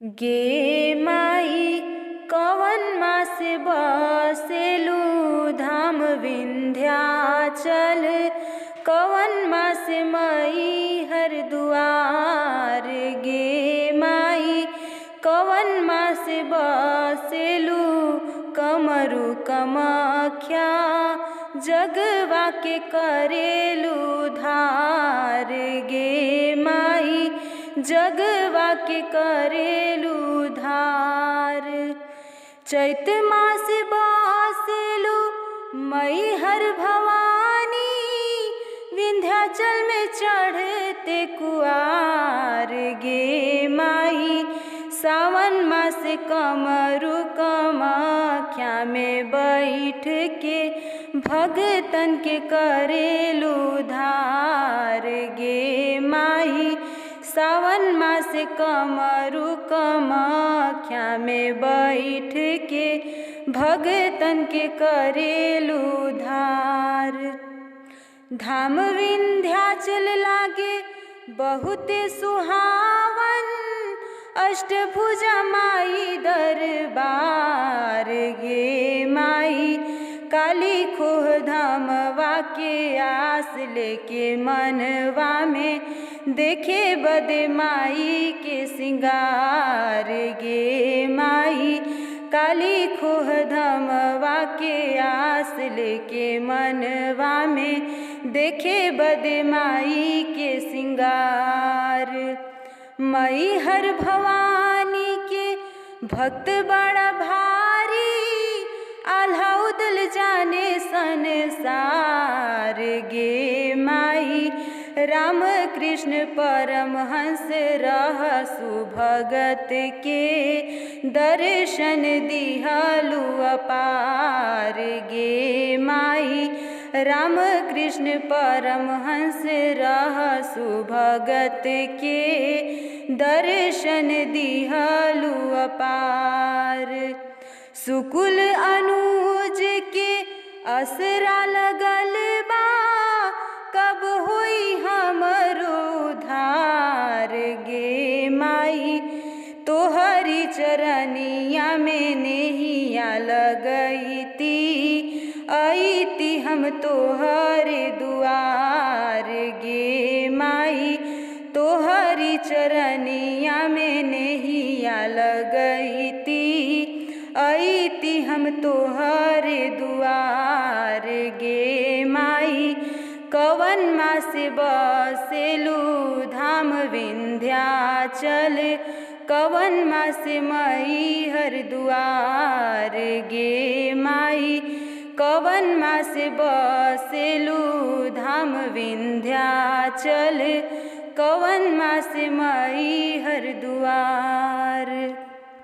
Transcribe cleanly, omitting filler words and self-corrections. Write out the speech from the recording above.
गे माई कवन मास बसेलु धाम विंध्याचल, कवन मास मई हर दुआर। गे माई कवन मास बसेलु कमरु कमाख्या, जगवा के करेलु धार। गे माई जगवा के करेलु धार। चैत मास बसेलु मई हर भवानी, विंध्याचल में चढ़ते कुआर। गे माई सावन मास कमरु कमाख्या में बैठ के, भगतन के करेलु धार। गे माई सावन मास कमरु कमाख्या में बैठ के, भगतन के करेलु धार। धाम विंध्याचल लागे बहुते सुहावन, अष्टभुजा माई दरबार। गे माई काली खोह धामवा के आस लेके मनवा में, देखे बदे माई के सिंगार। गे माई काली खोह धामवा के आस लेके मनवा में, देखे बदे माई के सिंगार। मई हर भवानी के भक्त बड़ा भारी, आल्हा उदल जाने संसार। गे माई राम कृष्ण परमहंस रहसु भगत के, दर्शन दिहलु अपार। गे माई राम कृष्ण परमहंस रहसु भगत के, दर्शन दिहलु अपार। सुकुल अनुज के असरा लगल बा, कब होई हमरो उद्धार। गे माई तोहरी चरनिया में नेहिया लगईती, अईती हम तोहरे दुआर। गे माई तोहरी चरनिया में नेहिया लगईती, अईती हम तोहरे दुआर। गे माई कवन मास बसेलु धाम विंध्याचल, कवन मास मई हर दुआर। गे माई कवन मास बसेलु धाम विंध्याचल, कवन मास मई हर दुआर।